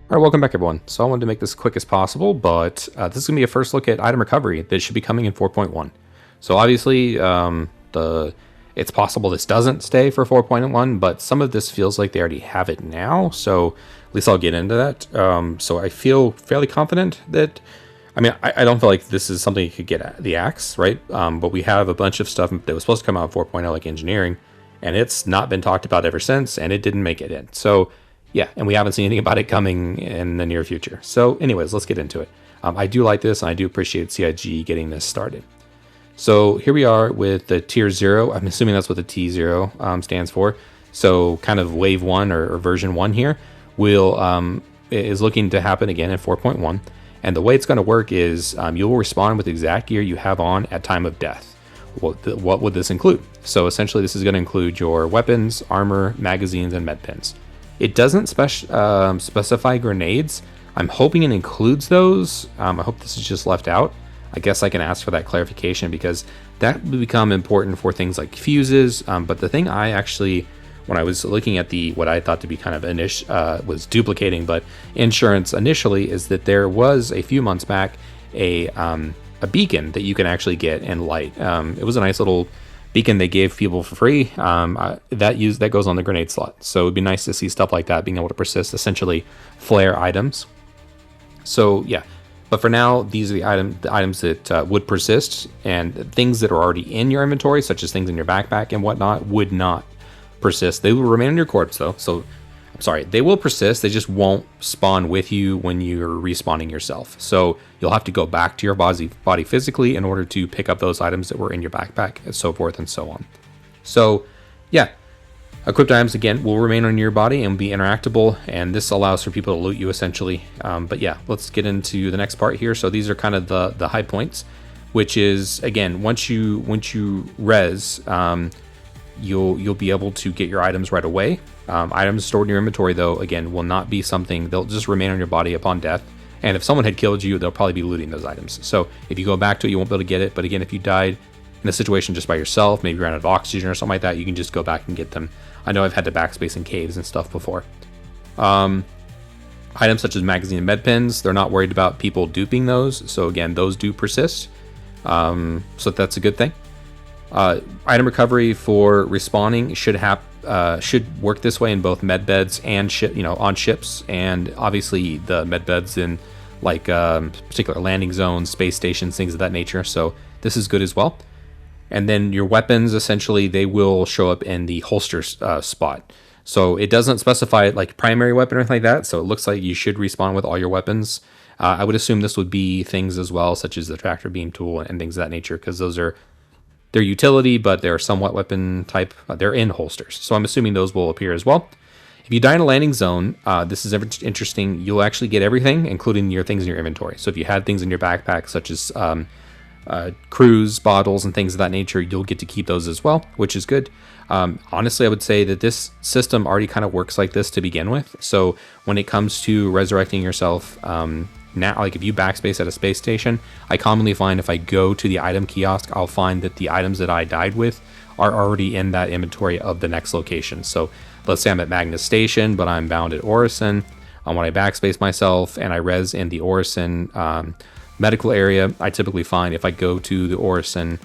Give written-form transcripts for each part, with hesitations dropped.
All right, welcome back, everyone. So I wanted to make this quick as possible, but this is going to be a first look at item recovery that should be coming in 4.1. So obviously, it's possible this doesn't stay for 4.1, but some of this feels like they already have it now. So at least I'll get into that. So I feel fairly confident that, I don't feel like this is something you could get at the axe, right? But we have a bunch of stuff that was supposed to come out in 4.0, like engineering, and it's not been talked about ever since, and it didn't make it in. So yeah, and we haven't seen anything about it coming in the near future. So anyways, let's get into it. I do like this, and I do appreciate CIG getting this started. So here we are with the tier 0. I'm assuming that's what the T0 stands for. So kind of wave 1 or version 1 here is looking to happen again in 4.1. And the way it's going to work is you will respond with the exact gear you have on at time of death. What would this include? So essentially this is going to include your weapons, armor, magazines, and med pins. It doesn't specify grenades. I'm hoping it includes those. I hope this is just left out. I guess I can ask for that clarification because that will become important for things like fuses. But the thing I actually, when I was looking at what I thought to be kind of was duplicating, but insurance initially, is that there was a few months back a beacon that you can actually get and light. It was a nice little beacon they gave people for free. That goes on the grenade slot. So it'd be nice to see stuff like that being able to persist, essentially flare items. So yeah, but for now, these are the items that would persist, and things that are already in your inventory, such as things in your backpack and whatnot, would not persist. They will remain in your corpse though. So I'm sorry, they will persist. They just won't spawn with you when you're respawning yourself. So you'll have to go back to your body physically in order to pick up those items that were in your backpack and so forth and so on. So yeah, equipped items again will remain on your body and be interactable, and this allows for people to loot you essentially. But yeah, let's get into the next part here. So these are kind of the high points, which is again, once you res, you'll be able to get your items right away. Items stored in your inventory, though, again, will not be something. They'll just remain on your body upon death. And if someone had killed you, they'll probably be looting those items. So if you go back to it, you won't be able to get it. But again, if you died in a situation just by yourself, maybe you're out of oxygen or something like that, you can just go back and get them. I know I've had to backspace in caves and stuff before. Items such as magazine and med pins, they're not worried about people duping those. So again, those do persist. So that's a good thing. Item recovery for respawning should work this way in both med beds and on ships, and obviously the med beds in like particular landing zones, space stations, things of that nature. So this is good as well. And then your weapons, essentially, they will show up in the holster spot. So it doesn't specify like primary weapon or anything like that. So it looks like you should respawn with all your weapons. I would assume this would be things as well, such as the tractor beam tool and things of that nature, because those are their utility, but they're somewhat weapon type. They're in holsters. So I'm assuming those will appear as well. If you die in a landing zone, this is interesting. You'll actually get everything, including your things in your inventory. So if you had things in your backpack, such as cruise bottles and things of that nature, you'll get to keep those as well, which is good. Honestly, I would say that this system already kind of works like this to begin with. So when it comes to resurrecting yourself, now, like if you backspace at a space station, I commonly find if I go to the item kiosk, I'll find that the items that I died with are already in that inventory of the next location. So let's say I'm at Magnus Station, but I'm bound at Orison. When I backspace myself and I res in the Orison medical area, I typically find if I go to the Orison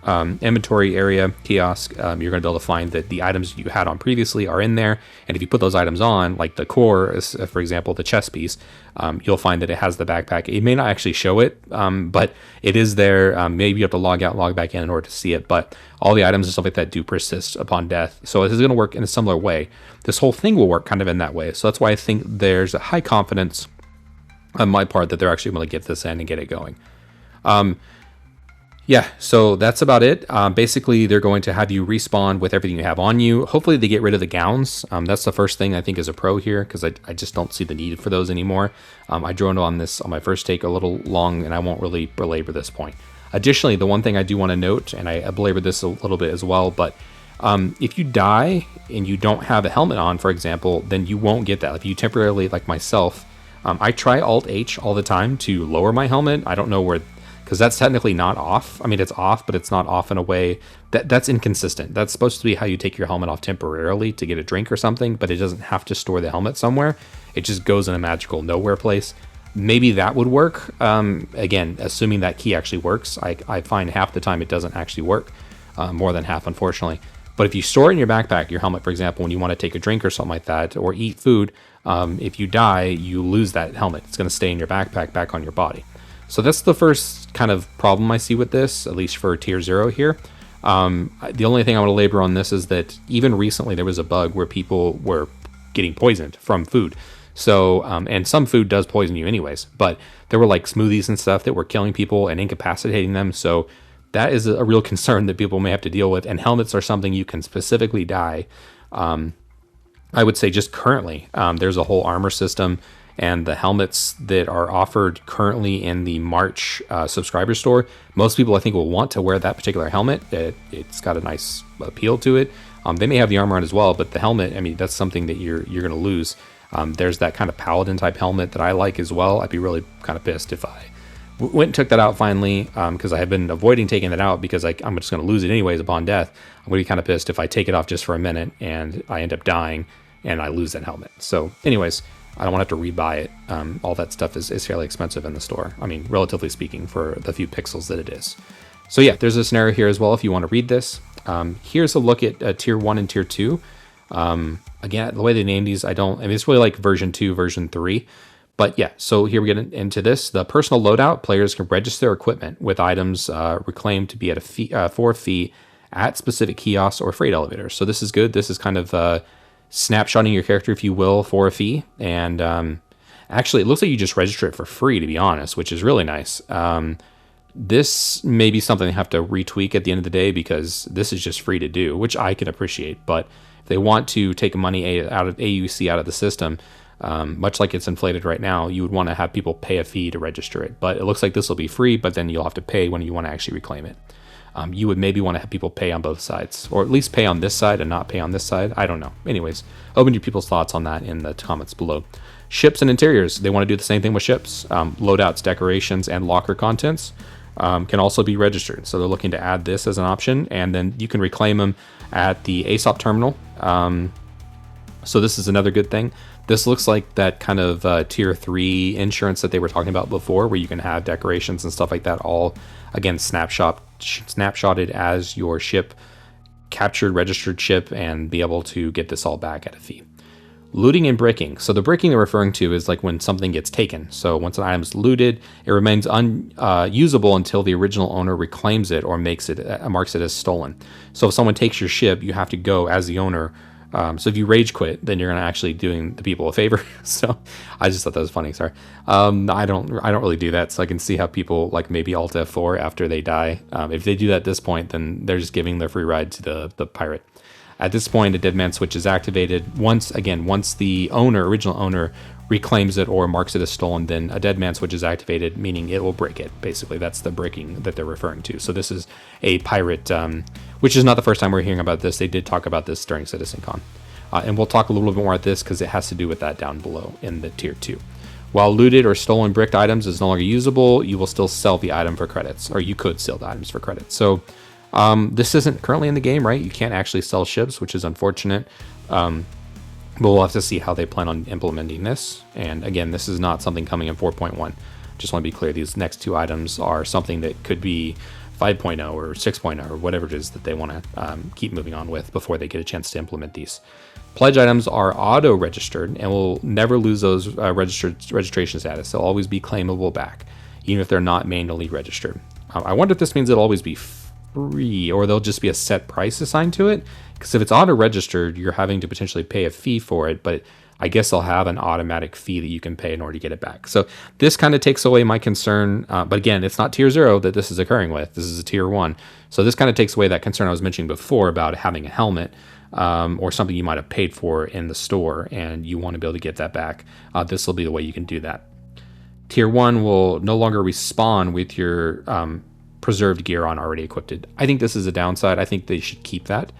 inventory area kiosk, you're going to be able to find that the items you had on previously are in there. And if you put those items on, like the core, for example, the chest piece, you'll find that it has the backpack. It may not actually show it, but it is there. Maybe you have to log out, log back in order to see it. But all the items and stuff like that do persist upon death. So this is going to work in a similar way. This whole thing will work kind of in that way. So that's why I think there's a high confidence on my part that they're actually going to get this in and get it going. Yeah, so that's about it. Basically, they're going to have you respawn with everything you have on you. Hopefully, they get rid of the gowns. That's the first thing I think is a pro here, because I just don't see the need for those anymore. I droned on this on my first take a little long, and I won't really belabor this point. Additionally, the one thing I do want to note, and I belabored this a little bit as well, but if you die and you don't have a helmet on, for example, then you won't get that. If you temporarily, like myself, I try Alt-H all the time to lower my helmet. I don't know where because that's technically not off. I mean, it's off, but it's not off in a way that's inconsistent. That's supposed to be how you take your helmet off temporarily to get a drink or something, but it doesn't have to store the helmet somewhere. It just goes in a magical nowhere place. Maybe that would work. Again, assuming that key actually works. I find half the time it doesn't actually work, more than half, unfortunately. But if you store it in your backpack, your helmet, for example, when you want to take a drink or something like that, or eat food, if you die, you lose that helmet. It's going to stay in your backpack back on your body. So that's the first kind of problem I see with this, at least for tier 0 here. The only thing I want to labor on this is that even recently there was a bug where people were getting poisoned from food. So, and some food does poison you anyways, but there were like smoothies and stuff that were killing people and incapacitating them. So that is a real concern that people may have to deal with. And helmets are something you can specifically die. I would say just currently, there's a whole armor system, and the helmets that are offered currently in the March subscriber store, most people I think will want to wear that particular helmet. It's got a nice appeal to it. They may have the armor on as well, but the helmet, I mean, that's something that you're going to lose. There's that kind of paladin type helmet that I like as well. I'd be really kind of pissed if I went and took that out finally, because I have been avoiding taking that out because I'm just going to lose it anyways upon death. I'm going to be kind of pissed if I take it off just for a minute and I end up dying and I lose that helmet. So anyways, I don't want to have to rebuy it. All that stuff is fairly expensive in the store. I mean, relatively speaking, for the few pixels that it is. So yeah, there's a scenario here as well if you want to read this. Here's a look at tier 1 and tier 2. Again, the way they name these, I mean, it's really like version 2, version 3. But yeah, so here we get into this. The personal loadout, players can register equipment with items reclaimed to be at a fee, for a fee at specific kiosks or freight elevators. So this is good. This is kind of snapshotting your character, if you will, for a fee. And actually, it looks like you just register it for free, to be honest, which is really nice. This may be something they have to retweak at the end of the day, because this is just free to do, which I can appreciate. But if they want to take money out of AUC out of the system, much like it's inflated right now, you would want to have people pay a fee to register it. But it looks like this will be free, but then you'll have to pay when you want to actually reclaim it. You would maybe want to have people pay on both sides, or at least pay on this side and not pay on this side. I don't know. Anyways, open to people's thoughts on that in the comments below. Ships and interiors. They want to do the same thing with ships. Loadouts, decorations, and locker contents can also be registered. So they're looking to add this as an option, and then you can reclaim them at the ASOP terminal. So this is another good thing. This looks like that kind of tier 3 insurance that they were talking about before, where you can have decorations and stuff like that all, again, snapshotted as your ship, captured, registered ship, and be able to get this all back at a fee. Looting and breaking. So the breaking they're referring to is like when something gets taken. So once an item is looted, it remains unusable until the original owner reclaims it or marks it as stolen. So if someone takes your ship, you have to go as the owner. So if you rage quit, then you're going to actually doing the people a favor. So I just thought that was funny. Sorry. I don't really do that. So I can see how people like maybe Alt F4 after they die. If they do that at this point, then they're just giving their free ride to the pirate. At this point, a dead man switch is activated. Once the original owner reclaims it or marks it as stolen, then a dead man switch is activated, meaning it will break it. Basically, that's the breaking that they're referring to. So this is a pirate, which is not the first time we're hearing about this. They did talk about this during CitizenCon. And we'll talk a little bit more at this because it has to do with that down below in the tier 2. While looted or stolen bricked items is no longer usable, you will still sell the item for credits, or you could sell the items for credits. So this isn't currently in the game, right? You can't actually sell ships, which is unfortunate. But we'll have to see how they plan on implementing this. And again, this is not something coming in 4.1. Just want to be clear, these next two items are something that could be 5.0 or 6.0 or whatever it is that they want to keep moving on with before they get a chance to implement these. Pledge items are auto-registered and will never lose those registration status. They'll always be claimable back, even if they're not manually registered. I wonder if this means it'll always be free, or there'll just be a set price assigned to it. Because if it's auto-registered, you're having to potentially pay a fee for it, but I guess they'll have an automatic fee that you can pay in order to get it back. So this kind of takes away my concern. But again, it's not tier 0 that this is occurring with. This is a tier 1. So this kind of takes away that concern I was mentioning before about having a helmet or something you might have paid for in the store and you want to be able to get that back. This will be the way you can do that. Tier 1 will no longer respawn with your preserved gear on already equipped. I think this is a downside. I think they should keep that.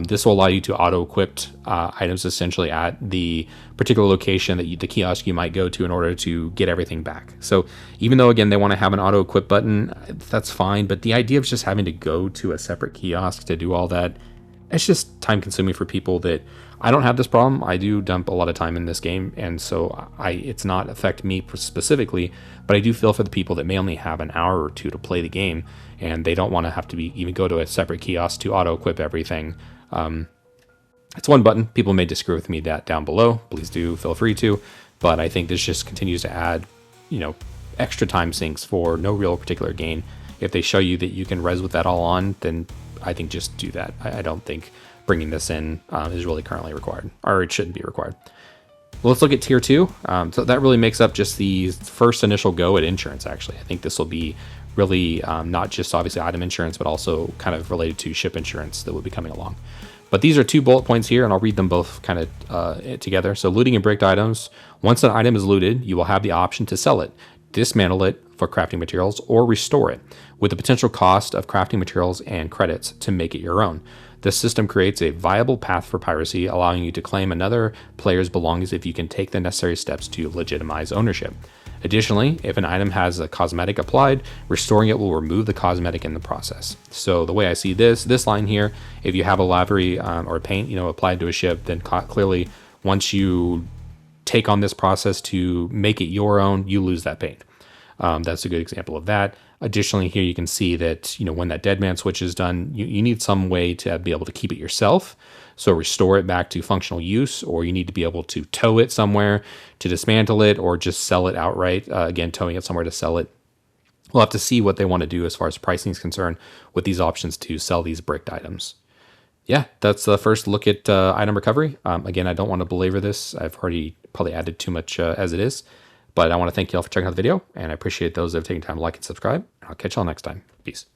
This will allow you to auto-equip items essentially at the particular location that the kiosk you might go to in order to get everything back. So even though, again, they want to have an auto-equip button, that's fine. But the idea of just having to go to a separate kiosk to do all that, it's just time-consuming for people that... I don't have this problem. I do dump a lot of time in this game, and so it's not affect me specifically, but I do feel for the people that may only have an hour or two to play the game, and they don't want to have to even go to a separate kiosk to auto-equip everything. It's one button. People may disagree with me that down below. Please do feel free to, but I think this just continues to add, extra time sinks for no real particular gain. If they show you that you can res with that all on, then I think just do that. I don't think bringing this in is really currently required, or it shouldn't be required. Well, let's look at tier 2. So that really makes up just the first initial go at insurance, actually. I think this will be really not just obviously item insurance, but also kind of related to ship insurance that will be coming along. But these are 2 bullet points here, and I'll read them both kind of together. So looting and bricked items. Once an item is looted, you will have the option to sell it, dismantle it for crafting materials, or restore it, with the potential cost of crafting materials and credits to make it your own. This system creates a viable path for piracy, allowing you to claim another player's belongings if you can take the necessary steps to legitimize ownership. Additionally, if an item has a cosmetic applied, restoring it will remove the cosmetic in the process. So the way I see this line here, if you have a livery or paint, applied to a ship, then clearly once you take on this process to make it your own, you lose that paint. That's a good example of that. Additionally, here you can see that, when that dead man switch is done, you need some way to be able to keep it yourself. So restore it back to functional use, or you need to be able to tow it somewhere to dismantle it, or just sell it outright. Again, towing it somewhere to sell it. We'll have to see what they want to do as far as pricing is concerned with these options to sell these bricked items. Yeah, that's the first look at item recovery. Again, I don't want to belabor this. I've already probably added too much as it is. But I want to thank you all for checking out the video, and I appreciate those that have taken time to like and subscribe. I'll catch y'all next time. Peace.